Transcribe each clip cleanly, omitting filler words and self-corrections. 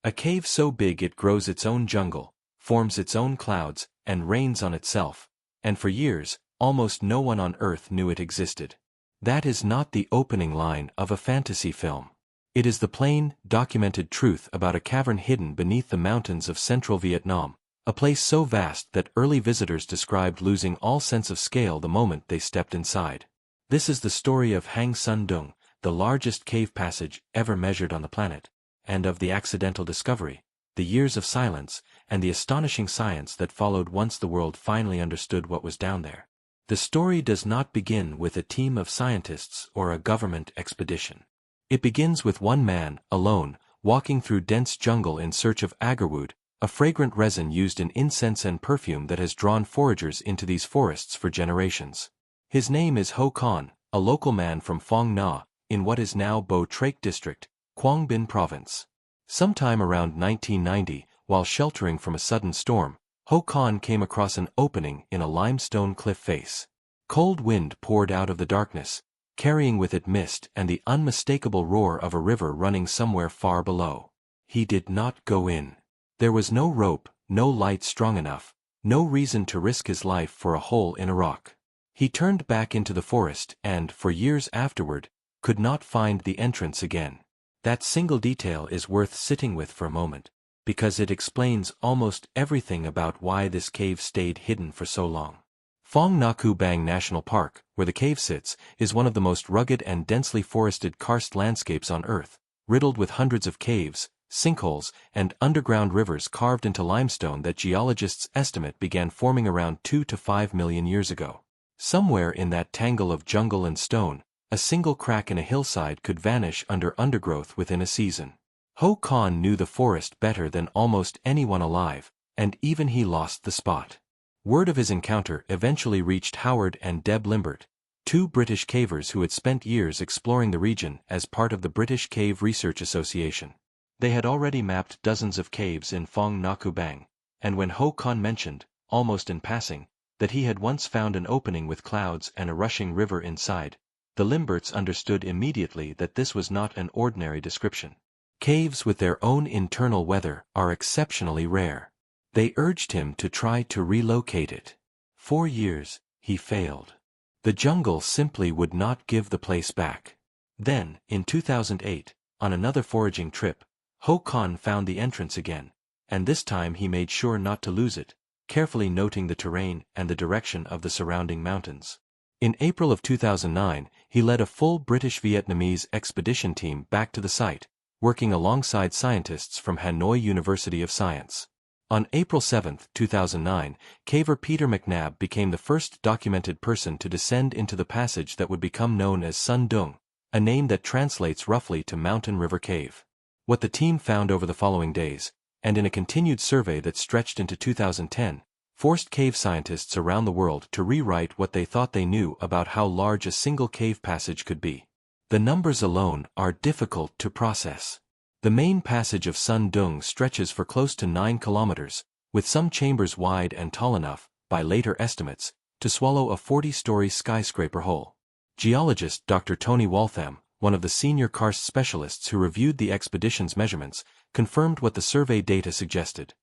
A cave so big it grows its own jungle, forms its own clouds, and rains on itself, and for years, almost no one on Earth knew it existed. That is not the opening line of a fantasy film. It is the plain, documented truth about a cavern hidden beneath the mountains of central Vietnam, a place so vast that early visitors described losing all sense of scale the moment they stepped inside. This is the story of Hang Son Doong, the largest cave passage ever measured on the planet, and of the accidental discovery, the years of silence, and the astonishing science that followed once the world finally understood what was down there. The story does not begin with a team of scientists or a government expedition. It begins with one man, alone, walking through dense jungle in search of agarwood, a fragrant resin used in incense and perfume that has drawn foragers into these forests for generations. His name is Ho Khanh, a local man from Phong Nha, in what is now Bo Trek District, Quang Binh Province. Sometime around 1990, while sheltering from a sudden storm, Ho Khanh came across an opening in a limestone cliff face. Cold wind poured out of the darkness, carrying with it mist and the unmistakable roar of a river running somewhere far below. He did not go in. There was no rope, no light strong enough, no reason to risk his life for a hole in a rock. He turned back into the forest and, for years afterward, could not find the entrance again. That single detail is worth sitting with for a moment, because it explains almost everything about why this cave stayed hidden for so long. Phong Nha Bang National Park, where the cave sits, is one of the most rugged and densely forested karst landscapes on Earth, riddled with hundreds of caves, sinkholes, and underground rivers carved into limestone that geologists estimate began forming around 2 to 5 million years ago. Somewhere in that tangle of jungle and stone, a single crack in a hillside could vanish under undergrowth within a season. Ho Khanh knew the forest better than almost anyone alive, and even he lost the spot. Word of his encounter eventually reached Howard and Deb Limbert, two British cavers who had spent years exploring the region as part of the British Cave Research Association. They had already mapped dozens of caves in Phong Nha Bang, and when Ho Khanh mentioned, almost in passing, that he had once found an opening with clouds and a rushing river inside, the Limberts understood immediately that this was not an ordinary description. Caves with their own internal weather are exceptionally rare. They urged him to try to relocate it. 4 years, he failed. The jungle simply would not give the place back. Then, in 2008, on another foraging trip, Ho Khanh found the entrance again, and this time he made sure not to lose it, carefully noting the terrain and the direction of the surrounding mountains. In April of 2009, he led a full British-Vietnamese expedition team back to the site, working alongside scientists from Hanoi University of Science. On April 7, 2009, caver Peter McNabb became the first documented person to descend into the passage that would become known as Son Doong, a name that translates roughly to Mountain River Cave. What the team found over the following days, and in a continued survey that stretched into 2010, forced cave scientists around the world to rewrite what they thought they knew about how large a single cave passage could be. The numbers alone are difficult to process. The main passage of Son Doong stretches for close to 9 kilometers, with some chambers wide and tall enough, by later estimates, to swallow a 40-story skyscraper whole. Geologist Dr. Tony Waltham, one of the senior karst specialists who reviewed the expedition's measurements, confirmed what the survey data suggested.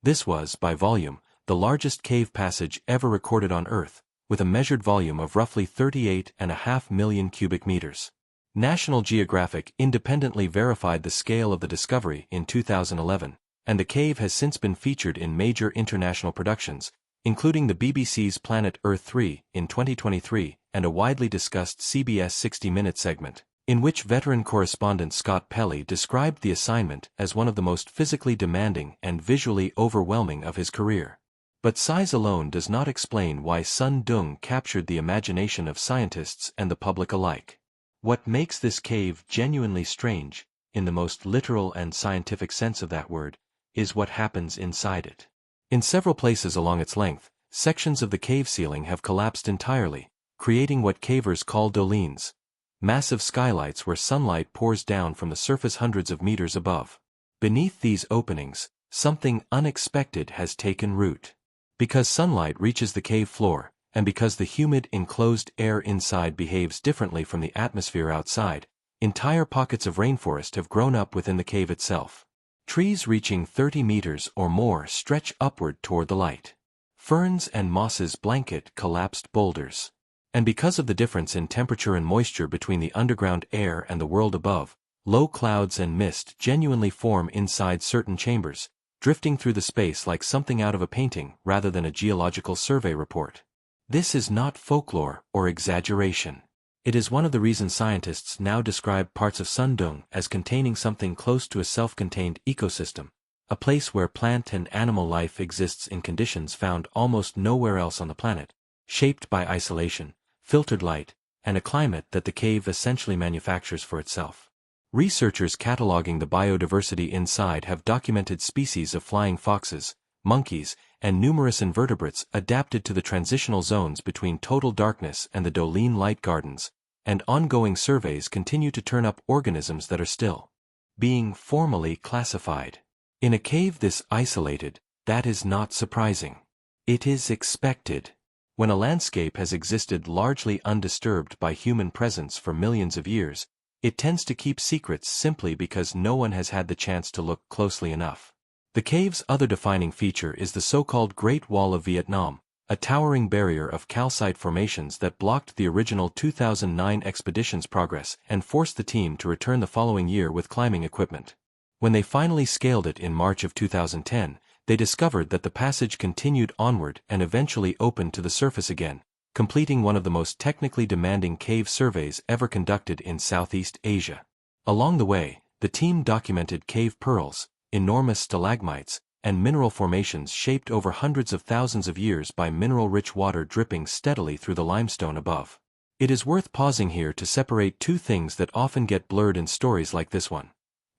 This was, by volume, the largest cave passage ever recorded on Earth, with a measured volume of roughly 38.5 million cubic meters. National Geographic independently verified the scale of the discovery in 2011, and the cave has since been featured in major international productions, including the BBC's Planet Earth 3 in 2023 and a widely discussed CBS 60 Minutes segment, in which veteran correspondent Scott Pelley described the assignment as one of the most physically demanding and visually overwhelming of his career. But size alone does not explain why Son Doong captured the imagination of scientists and the public alike. What makes this cave genuinely strange, in the most literal and scientific sense of that word, is what happens inside it. In several places along its length, sections of the cave ceiling have collapsed entirely, creating what cavers call dolines, massive skylights where sunlight pours down from the surface hundreds of meters above. Beneath these openings, something unexpected has taken root. Because sunlight reaches the cave floor, and because the humid enclosed air inside behaves differently from the atmosphere outside, entire pockets of rainforest have grown up within the cave itself. Trees reaching 30 meters or more stretch upward toward the light. Ferns and mosses blanket collapsed boulders. And because of the difference in temperature and moisture between the underground air and the world above, low clouds and mist genuinely form inside certain chambers, drifting through the space like something out of a painting rather than a geological survey report. This is not folklore or exaggeration. It is one of the reasons scientists now describe parts of Son Doong as containing something close to a self-contained ecosystem, a place where plant and animal life exists in conditions found almost nowhere else on the planet, shaped by isolation, filtered light, and a climate that the cave essentially manufactures for itself. Researchers cataloging the biodiversity inside have documented species of flying foxes, monkeys, and numerous invertebrates adapted to the transitional zones between total darkness and the Dolin light gardens, and ongoing surveys continue to turn up organisms that are still being formally classified. In a cave this isolated, that is not surprising. It is expected. When a landscape has existed largely undisturbed by human presence for millions of years, it tends to keep secrets simply because no one has had the chance to look closely enough. The cave's other defining feature is the so-called Great Wall of Vietnam, a towering barrier of calcite formations that blocked the original 2009 expedition's progress and forced the team to return the following year with climbing equipment. When they finally scaled it in March of 2010, they discovered that the passage continued onward and eventually opened to the surface again, completing one of the most technically demanding cave surveys ever conducted in Southeast Asia. Along the way, the team documented cave pearls, enormous stalagmites, and mineral formations shaped over hundreds of thousands of years by mineral-rich water dripping steadily through the limestone above. It is worth pausing here to separate two things that often get blurred in stories like this one: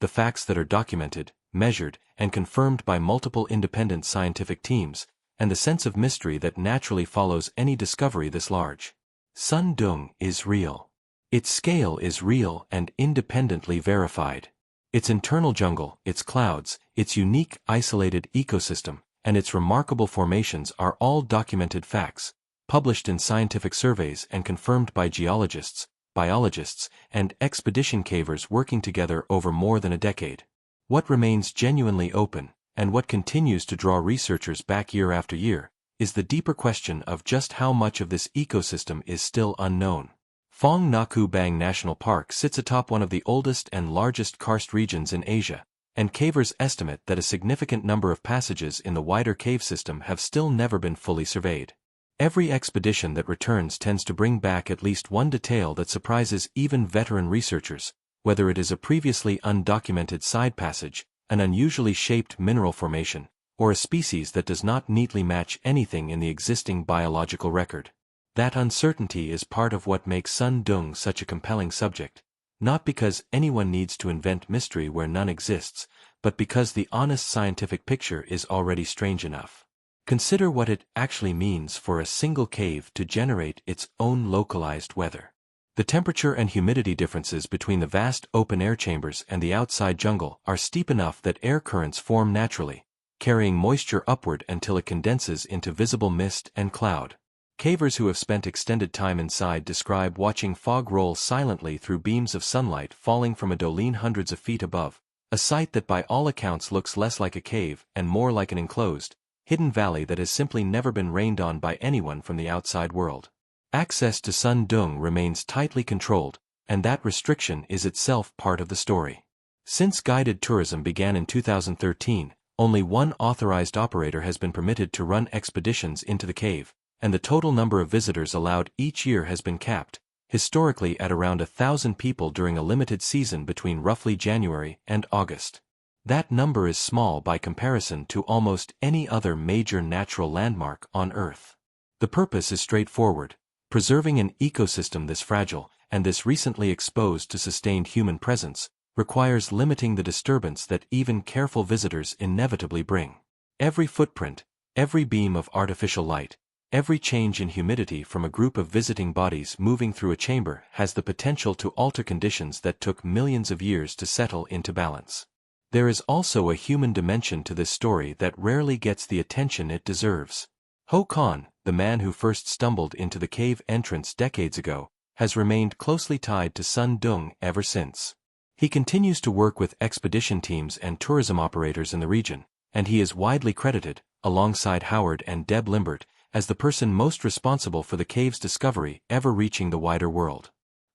the facts that are documented, measured, and confirmed by multiple independent scientific teams, and the sense of mystery that naturally follows any discovery this large. Son Doong is real. Its scale is real and independently verified. Its internal jungle, its clouds, its unique isolated ecosystem, and its remarkable formations are all documented facts, published in scientific surveys and confirmed by geologists, biologists, and expedition cavers working together over more than a decade. What remains genuinely open, and what continues to draw researchers back year after year, is the deeper question of just how much of this ecosystem is still unknown. Phong Nha-Ke Bang National Park sits atop one of the oldest and largest karst regions in Asia, and cavers estimate that a significant number of passages in the wider cave system have still never been fully surveyed. Every expedition that returns tends to bring back at least one detail that surprises even veteran researchers, whether it is a previously undocumented side passage, an unusually shaped mineral formation, or a species that does not neatly match anything in the existing biological record. That uncertainty is part of what makes Son Doong such a compelling subject, not because anyone needs to invent mystery where none exists, but because the honest scientific picture is already strange enough. Consider what it actually means for a single cave to generate its own localized weather. The temperature and humidity differences between the vast open-air chambers and the outside jungle are steep enough that air currents form naturally, carrying moisture upward until it condenses into visible mist and cloud. Cavers who have spent extended time inside describe watching fog roll silently through beams of sunlight falling from a Dolin hundreds of feet above, a sight that by all accounts looks less like a cave and more like an enclosed, hidden valley that has simply never been rained on by anyone from the outside world. Access to Son Doong remains tightly controlled, and that restriction is itself part of the story. Since guided tourism began in 2013, only one authorized operator has been permitted to run expeditions into the cave, and the total number of visitors allowed each year has been capped, historically at around 1,000 people during a limited season between roughly January and August. That number is small by comparison to almost any other major natural landmark on Earth. The purpose is straightforward: preserving an ecosystem this fragile, and this recently exposed to sustained human presence, requires limiting the disturbance that even careful visitors inevitably bring. Every footprint, every beam of artificial light, every change in humidity from a group of visiting bodies moving through a chamber has the potential to alter conditions that took millions of years to settle into balance. There is also a human dimension to this story that rarely gets the attention it deserves. Ho Khanh, the man who first stumbled into the cave entrance decades ago, has remained closely tied to Son Doong ever since. He continues to work with expedition teams and tourism operators in the region, and he is widely credited, alongside Howard and Deb Limbert, as the person most responsible for the cave's discovery ever reaching the wider world.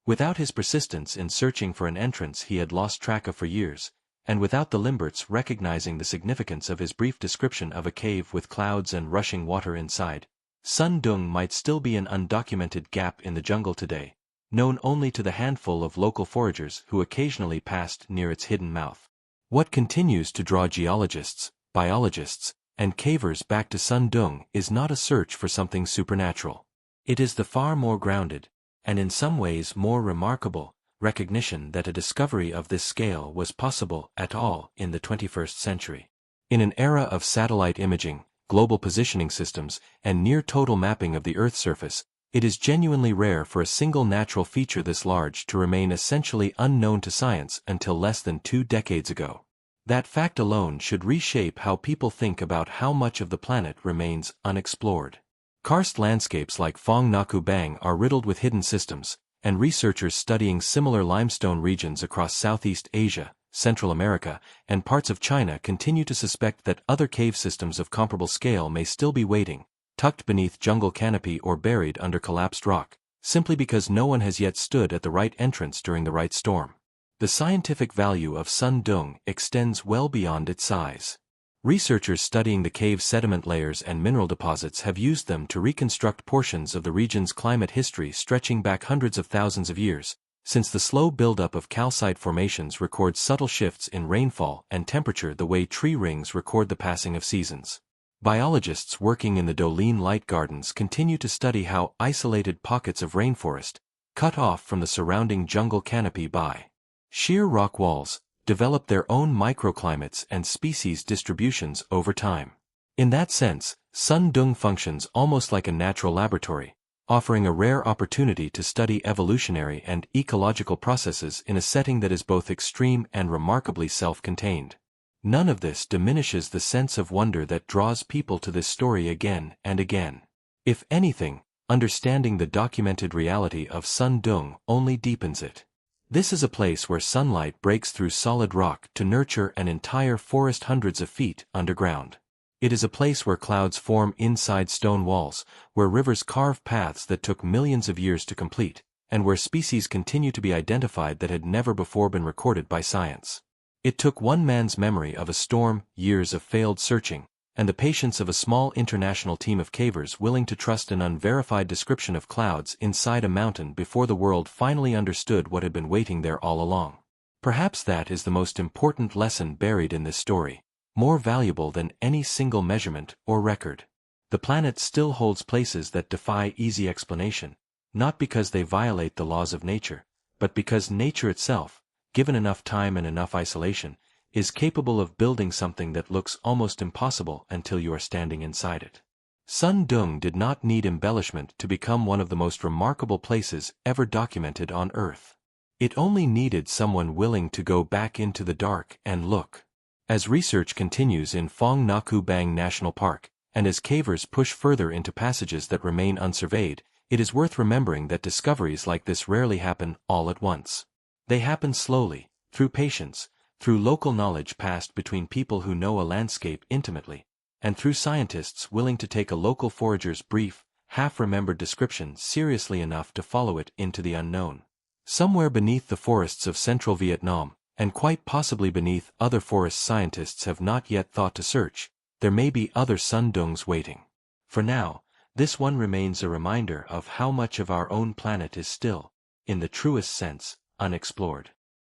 Without his persistence in searching for an entrance he had lost track of for years, and without the Limberts recognizing the significance of his brief description of a cave with clouds and rushing water inside, Son Doong might still be an undocumented gap in the jungle today, known only to the handful of local foragers who occasionally passed near its hidden mouth. What continues to draw geologists, biologists, and cavers back to Son Doong is not a search for something supernatural. It is the far more grounded, and in some ways more remarkable, recognition that a discovery of this scale was possible at all in the 21st century. In an era of satellite imaging, global positioning systems, and near-total mapping of the Earth's surface, it is genuinely rare for a single natural feature this large to remain essentially unknown to science until less than 2 decades ago. That fact alone should reshape how people think about how much of the planet remains unexplored. Karst landscapes like Phong Naku Bang are riddled with hidden systems, and researchers studying similar limestone regions across Southeast Asia, Central America, and parts of China continue to suspect that other cave systems of comparable scale may still be waiting, tucked beneath jungle canopy or buried under collapsed rock, simply because no one has yet stood at the right entrance during the right storm. The scientific value of Son Doong extends well beyond its size. Researchers studying the cave's sediment layers and mineral deposits have used them to reconstruct portions of the region's climate history stretching back hundreds of thousands of years, since the slow buildup of calcite formations records subtle shifts in rainfall and temperature the way tree rings record the passing of seasons. Biologists working in the Dolin Light Gardens continue to study how isolated pockets of rainforest, cut off from the surrounding jungle canopy by sheer rock walls, develop their own microclimates and species distributions over time. In that sense, Son Doong functions almost like a natural laboratory, offering a rare opportunity to study evolutionary and ecological processes in a setting that is both extreme and remarkably self-contained. None of this diminishes the sense of wonder that draws people to this story again and again. If anything, understanding the documented reality of Son Doong only deepens it. This is a place where sunlight breaks through solid rock to nurture an entire forest hundreds of feet underground. It is a place where clouds form inside stone walls, where rivers carve paths that took millions of years to complete, and where species continue to be identified that had never before been recorded by science. It took one man's memory of a storm, years of failed searching, and the patience of a small international team of cavers willing to trust an unverified description of clouds inside a mountain before the world finally understood what had been waiting there all along. Perhaps that is the most important lesson buried in this story, more valuable than any single measurement or record. The planet still holds places that defy easy explanation, not because they violate the laws of nature, but because nature itself, given enough time and enough isolation, is capable of building something that looks almost impossible until you are standing inside it. Son Doong did not need embellishment to become one of the most remarkable places ever documented on Earth. It only needed someone willing to go back into the dark and look. As research continues in Phong Naku Bang National Park, and as cavers push further into passages that remain unsurveyed, it is worth remembering that discoveries like this rarely happen all at once. They happen slowly, through patience, through local knowledge passed between people who know a landscape intimately, and through scientists willing to take a local forager's brief, half-remembered description seriously enough to follow it into the unknown. Somewhere beneath the forests of central Vietnam, and quite possibly beneath other forests scientists have not yet thought to search, there may be other Son Doongs waiting. For now, this one remains a reminder of how much of our own planet is still, in the truest sense, unexplored.